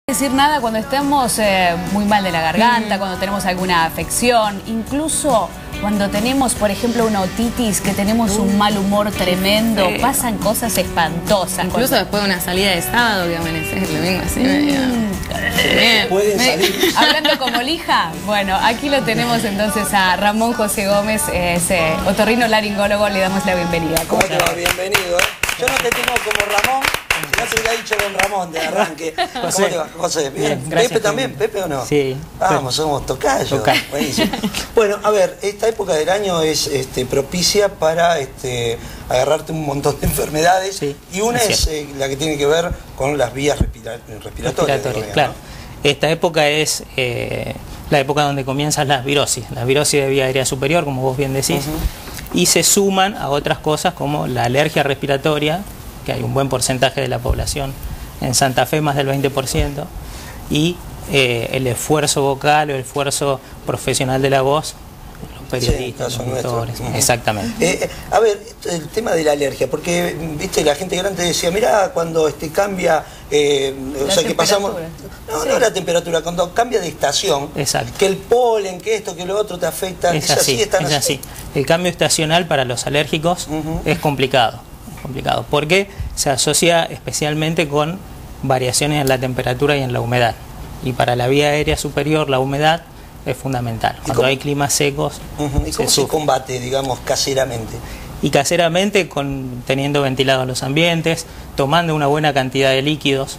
Decir nada cuando estamos muy mal de la garganta, cuando tenemos alguna afección, incluso cuando tenemos, por ejemplo, una otitis, que tenemos un mal humor tremendo, pasan cosas espantosas. Incluso después de una salida de sábado que amaneces el domingo así medio... Pueden salir. Hablando como lija, bueno, aquí lo tenemos entonces a Ramón José Gómez, otorrinolaringólogo, le damos la bienvenida. ¿Cómo te va? Bienvenido. Yo no te tengo como Ramón, si no te hubiera dicho don Ramón de arranque. ¿Cómo te va, José? Bien. Gracias, ¿Pepe también? ¿Pepe o no? Sí. Vamos, somos tocayos. Buenísimo. Bueno, a ver, esta época del año es propicia para agarrarte un montón de enfermedades, sí, y una es la que tiene que ver con las vías respiratorias. Claro. Esta época es la época donde comienzan las virosis de vía aérea superior, como vos bien decís, y se suman a otras cosas como la alergia respiratoria, que hay un buen porcentaje de la población, en Santa Fe más del 20%, y el esfuerzo vocal o el esfuerzo profesional de la voz, los periodistas, los locutores, exactamente. A ver, el tema de la alergia, porque viste, la gente grande decía, mirá, cuando cambia, o sea que pasamos, no la temperatura, cuando cambia de estación, que el polen, que esto, que lo otro te afecta, es así. El cambio estacional para los alérgicos es complicado, porque se asocia especialmente con variaciones en la temperatura y en la humedad, y para la vía aérea superior la humedad es fundamental. Cuando hay climas secos, ¿y cómo se combate, digamos, caseramente? Y caseramente teniendo ventilados los ambientes, tomando una buena cantidad de líquidos.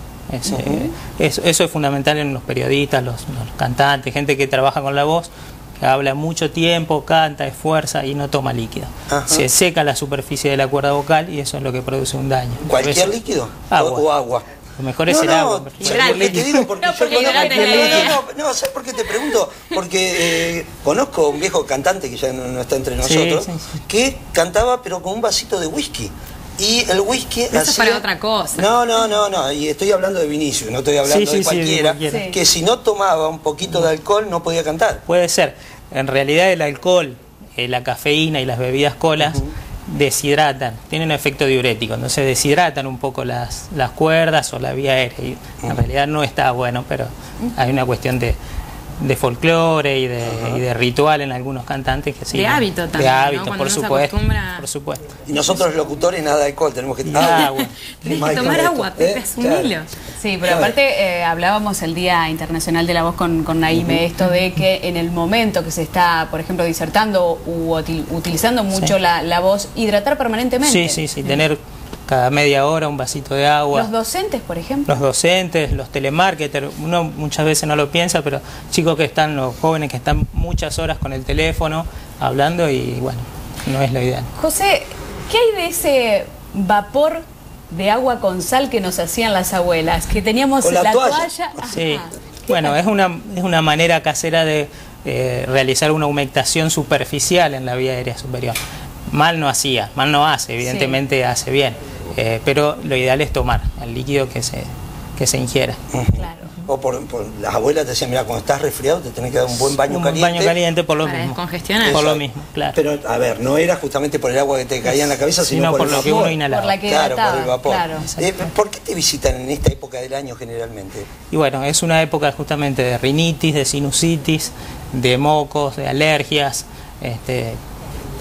Eso es fundamental en los periodistas, los cantantes, gente que trabaja con la voz, que habla mucho tiempo, canta, esfuerza y no toma líquido. Se seca la superficie de la cuerda vocal y eso es lo que produce un daño. ¿Cualquier líquido? ¿O agua? Lo mejor es el agua. Te digo porque no, ¿sabes por qué te pregunto? Porque conozco a un viejo cantante que ya no está entre nosotros, que cantaba pero con un vasito de whisky. Y el whisky eso es para otra cosa. No, y estoy hablando de Vinicius, no estoy hablando de cualquiera, que si no tomaba un poquito de alcohol no podía cantar. Puede ser. En realidad el alcohol, la cafeína y las bebidas colas deshidratan, tienen un efecto diurético, entonces deshidratan un poco las cuerdas o la vía aérea, y en realidad no está bueno, pero hay una cuestión de folclore y de ritual en algunos cantantes que sí. De hábito también, de hábito, ¿no? por supuesto. Y nosotros los locutores nada de alcohol, tenemos que tomar agua. Tomar agua, Pepe, asumilo. Sí, pero aparte hablábamos el Día Internacional de la Voz con Naime, esto de que en el momento que se está, por ejemplo, disertando u utilizando mucho la voz, hidratar permanentemente. Sí, tener cada media hora un vasito de agua. Los docentes, por ejemplo. Los docentes, los telemarketers, uno muchas veces no lo piensa, pero chicos los jóvenes que están muchas horas con el teléfono hablando y bueno, no es lo ideal. José, ¿qué hay de ese vapor de agua con sal que nos hacían las abuelas? Que teníamos la toalla. Sí, bueno, es una manera casera de realizar una humectación superficial en la vía aérea superior. Mal no hace, evidentemente hace bien, pero lo ideal es tomar el líquido que se ingiera. Claro. O por las abuelas te decían, mira, cuando estás resfriado te tenés que dar un buen baño caliente. Un baño caliente por lo mismo. Descongestionar. Por lo mismo, claro. Pero, a ver, no era justamente por el agua que te caía en la cabeza, sino por lo que uno inhalaba. Por la que claro, por el vapor. Claro. ¿Por qué te visitan en esta época del año generalmente? Y bueno, es una época justamente de rinitis, de sinusitis, de mocos, de alergias,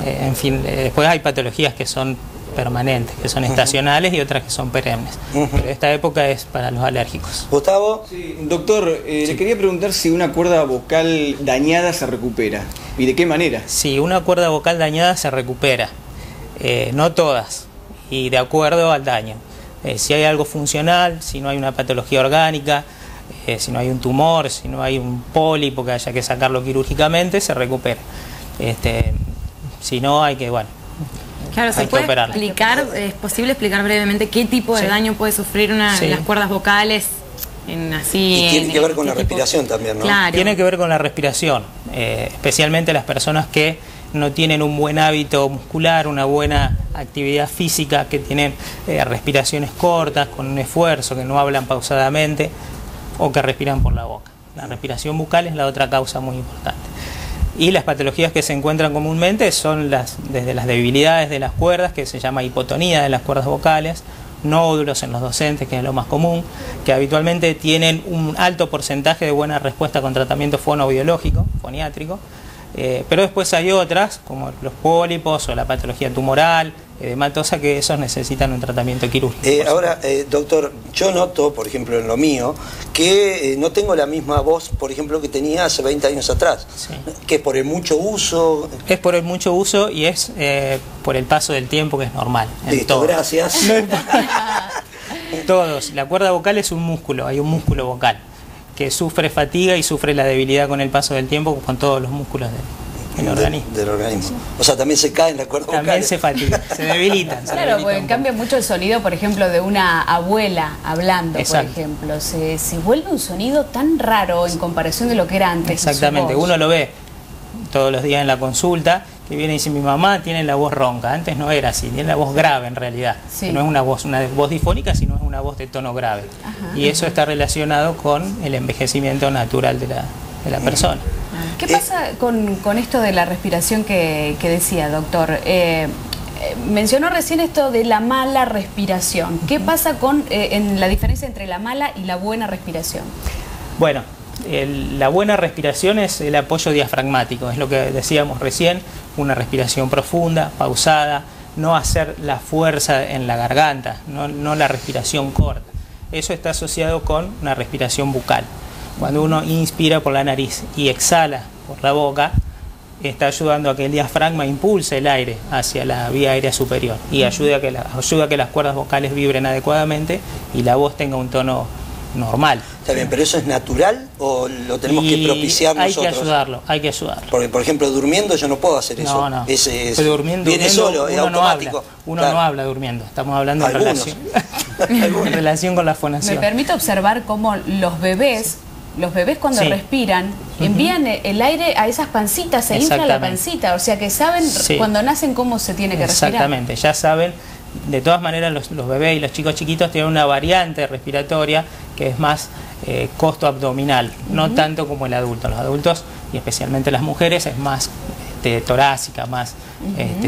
en fin, después hay patologías que son permanentes, que son estacionales, y otras que son perennes. Pero esta época es para los alérgicos. Gustavo. Sí, doctor, le quería preguntar si una cuerda vocal dañada se recupera y de qué manera. Sí, una cuerda vocal dañada se recupera, no todas, y de acuerdo al daño. Si hay algo funcional, si no hay una patología orgánica, si no hay un tumor, si no hay un pólipo que haya que sacarlo quirúrgicamente, se recupera. Si no, hay que, claro, ¿se puede explicar, es posible explicar brevemente qué tipo de daño puede sufrir una de las cuerdas vocales? Y tiene que ver con la respiración también, ¿no? Claro. Tiene que ver con la respiración, especialmente las personas que no tienen un buen hábito muscular, una buena actividad física, que tienen respiraciones cortas, con un esfuerzo, que no hablan pausadamente o que respiran por la boca. La respiración bucal es la otra causa muy importante. Y las patologías que se encuentran comúnmente son desde las debilidades de las cuerdas, que se llama hipotonía de las cuerdas vocales, nódulos en los docentes, que es lo más común, que habitualmente tienen un alto porcentaje de buena respuesta con tratamiento fonoaudiológico, foniátrico, pero después hay otras, como los pólipos o la patología tumoral, edematosa, que esos necesitan un tratamiento quirúrgico. Ahora, doctor, yo noto, por ejemplo, en lo mío, que no tengo la misma voz, por ejemplo, que tenía hace 20 años atrás, sí. Que es por el mucho uso. Es por el mucho uso y es por el paso del tiempo, que es normal. Listo, gracias. Todos. La cuerda vocal es un músculo, hay un músculo vocal que sufre fatiga y sufre la debilidad con el paso del tiempo, con todos los músculos del organismo. Del organismo. O sea, también se caen las cuerdas vocales. También se fatiga, se debilitan. Claro, porque cambia mucho el sonido, por ejemplo, de una abuela hablando, exacto, por ejemplo. Se vuelve un sonido tan raro en comparación de lo que era antes. Exactamente, uno lo ve todos los días en la consulta, que viene y dice: mi mamá tiene la voz ronca. Antes no era así, tiene la voz grave en realidad. Sí. No es una voz difónica, sino es una voz de tono grave. Ajá. Y eso está relacionado con el envejecimiento natural de la persona. ¿Qué pasa con esto de la respiración que decía, doctor? Mencionó recién esto de la mala respiración. ¿Qué pasa en la diferencia entre la mala y la buena respiración? Bueno, la buena respiración es el apoyo diafragmático, es lo que decíamos recién, una respiración profunda, pausada, no hacer la fuerza en la garganta, no la respiración corta. Eso está asociado con una respiración bucal. Cuando uno inspira por la nariz y exhala por la boca, está ayudando a que el diafragma impulse el aire hacia la vía aérea superior y ayuda a que las cuerdas vocales vibren adecuadamente y la voz tenga un tono normal. Está bien, pero ¿eso es natural o lo tenemos que propiciar nosotros? Hay que ayudarlo. Porque, por ejemplo, durmiendo yo no puedo hacer eso. No. Durmiendo solo, es automático. Uno no habla durmiendo, estamos hablando en relación con la fonación. Me permite observar cómo los bebés cuando respiran envían el aire a esas pancitas, se infla la pancita, o sea que saben cuando nacen cómo se tiene que respirar. Exactamente, ya saben. De todas maneras, los bebés y los chicos chiquitos tienen una variante respiratoria que es más costo abdominal, no tanto como el adulto. Los adultos, y especialmente las mujeres, es más torácica, más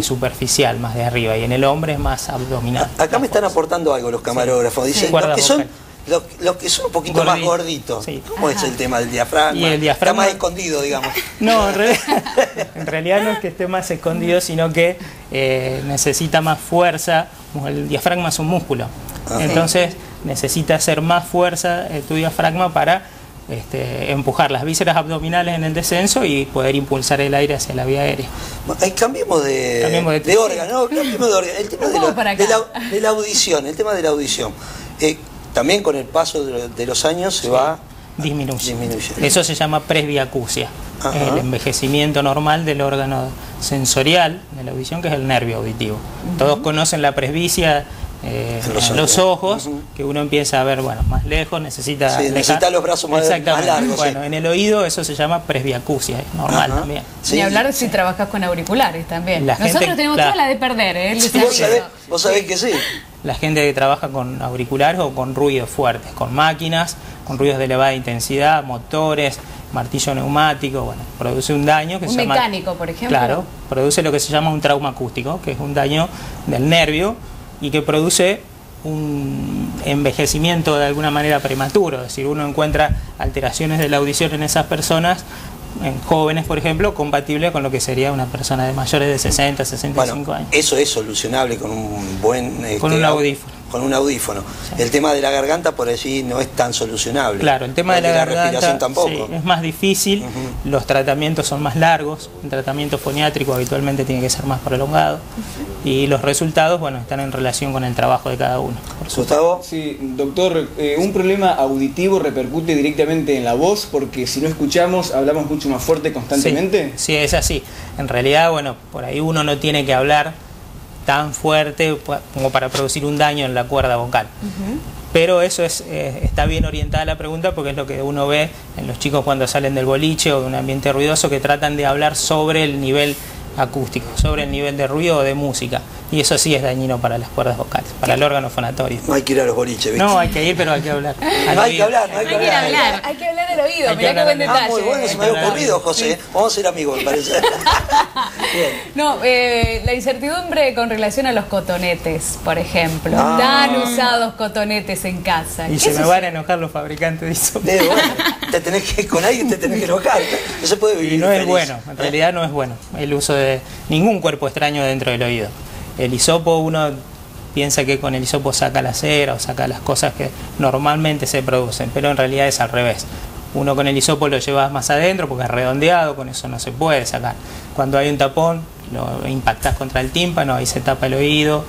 superficial, más de arriba, y en el hombre es más abdominal. Acá me están aportando algo los camarógrafos, dicen los que son un poquito más gorditos. Sí. ¿Cómo es el tema del diafragma? Y el diafragma está más escondido, digamos. No, en realidad no es que esté más escondido, sino que necesita más fuerza. El diafragma es un músculo. Entonces necesita hacer más fuerza tu diafragma para empujar las vísceras abdominales en el descenso y poder impulsar el aire hacia la vía aérea. Cambiemos de órgano, cambiemos de órgano. El tema de la audición, el tema de la audición. También con el paso de los años se va disminuyendo. Eso se llama presbiacusia, el envejecimiento normal del órgano sensorial de la audición, que es el nervio auditivo. Todos conocen la presbicia en los ojos, que uno empieza a ver más lejos, necesita los brazos más largos. Bueno, en el oído eso se llama presbiacusia, es normal también. Y hablar si trabajas con auriculares también. Nosotros tenemos toda la de perder, Vos sabés que sí. La gente que trabaja con auriculares o con ruidos fuertes, con máquinas, con ruidos de elevada intensidad, motores, martillo neumático, produce un daño que se llama... mecánico, por ejemplo. Claro, produce lo que se llama un trauma acústico, que es un daño del nervio y que produce un envejecimiento de alguna manera prematuro. Es decir, uno encuentra alteraciones de la audición en esas personas, en jóvenes, por ejemplo, compatible con lo que sería una persona de mayores de 60, 65 años. Eso es solucionable con un buen... con un audífono. Con un audífono. Sí. El tema de la garganta por allí no es tan solucionable. Claro, el tema de la garganta respiración tampoco. Es más difícil, los tratamientos son más largos, el tratamiento foniátrico habitualmente tiene que ser más prolongado y los resultados, están en relación con el trabajo de cada uno. Gustavo. Sí, doctor, un problema auditivo repercute directamente en la voz porque si no escuchamos, hablamos mucho más fuerte constantemente. Sí, es así. En realidad, por ahí uno no tiene que hablar tan fuerte como para producir un daño en la cuerda vocal. Pero eso está bien orientada la pregunta porque es lo que uno ve en los chicos cuando salen del boliche o de un ambiente ruidoso, que tratan de hablar sobre el nivel acústico, sobre el nivel de ruido o de música. y eso sí es dañino para las cuerdas vocales, para el órgano fonatorio. No hay que ir a los boliches, ¿viste? No, hay que ir, pero hay que hablar. No hay que hablar, no hay que hablar. Hay que hablar al oído, mirá qué buen detalle. Muy bueno, se me había ocurrido, José. Vamos a ser amigos, me parece. No, la incertidumbre con relación a los cotonetes, por ejemplo. Tan usados cotonetes en casa. Y se me van a enojar los fabricantes de hisopo. Bueno, con alguien te tenés que enojar. No se puede vivir. Y no feliz. es bueno, en realidad no es bueno el uso de ningún cuerpo extraño dentro del oído. El hisopo, uno piensa que con el hisopo saca la cera o saca las cosas que normalmente se producen, pero en realidad es al revés. Uno con el hisopo lo llevas más adentro porque es redondeado, con eso no se puede sacar. Cuando hay un tapón, lo impactás contra el tímpano, ahí se tapa el oído,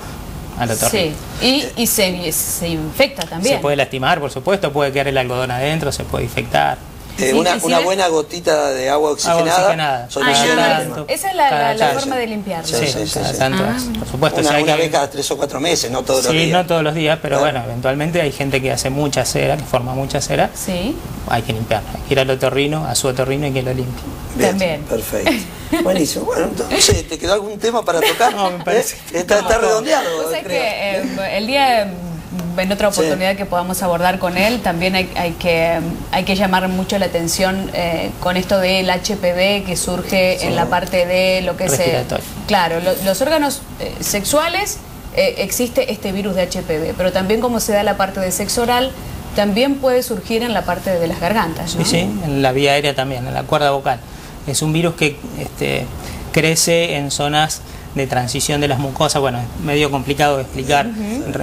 al otorrino. Sí, y se infecta también. Se puede lastimar, por supuesto, puede quedar el algodón adentro, se puede infectar. Una buena gotita de agua oxigenada. Esa es la forma de limpiarlo. Sí, tanto por supuesto. Una vez cada 3 o 4 meses, no todos los días. Sí, no todos los días, pero bueno, eventualmente hay gente que hace mucha cera, que forma mucha cera. Sí. Hay que limpiarlo. Hay que ir al otorrino, a su otorrino y que lo limpie. Bien, también. Perfecto. Buenísimo. Bueno, no sé, ¿te quedó algún tema para tocar? No, me parece. Está redondeado. Pues es que el día, en otra oportunidad que podamos abordar con él, también hay que llamar mucho la atención con esto del HPV que surge en la parte de lo que es... claro, los órganos sexuales, existe este virus de HPV, pero también como se da la parte de sexo oral, también puede surgir en la parte de las gargantas, ¿no? Sí, en la vía aérea también, en la cuerda vocal. Es un virus que crece en zonas de transición de las mucosas. Bueno, es medio complicado de explicar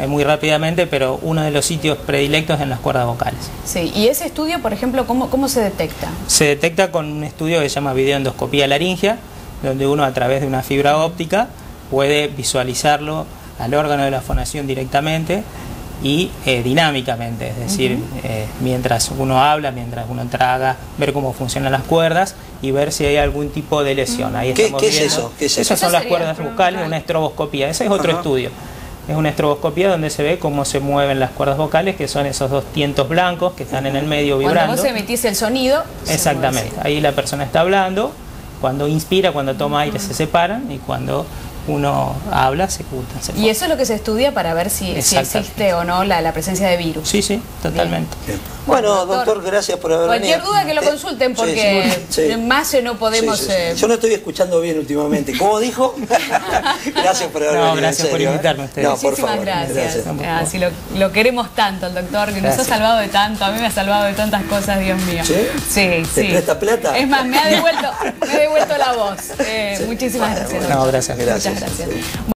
muy rápidamente, pero uno de los sitios predilectos es en las cuerdas vocales. Sí, y ese estudio, por ejemplo, ¿cómo se detecta? Se detecta con un estudio que se llama videoendoscopía laringea, donde uno a través de una fibra óptica puede visualizarlo al órgano de la fonación directamente y dinámicamente, es decir, mientras uno habla, mientras uno traga, ver cómo funcionan las cuerdas y ver si hay algún tipo de lesión. Ahí ¿Qué estamos es eso? Esas son las cuerdas vocales, una estroboscopía. Ese es otro estudio. Es una estroboscopía donde se ve cómo se mueven las cuerdas vocales, que son esos dos tientos blancos que están en el medio vibrando. Cuando vos emitís el sonido... Exactamente. Ahí la persona está hablando, cuando inspira, cuando toma aire se separan y cuando uno habla, se ocultan. Y eso es lo que se estudia para ver si existe o no la presencia de virus. Sí, sí, totalmente. Bien. Bueno, doctor, gracias por haber venido. Cualquier duda que lo consulten, porque más no podemos... Yo no estoy escuchando bien últimamente. ¿Cómo dijo? Gracias por haber venido. Gracias por invitarme a ustedes. No, por Muchísimas favor. gracias. Así lo queremos tanto, el doctor, que nos ha salvado de tanto. A mí me ha salvado de tantas cosas, Dios mío. ¿Sí? Sí, ¿Te presta plata? Es más, me ha devuelto la voz. Muchísimas gracias. No, gracias. Muchas gracias.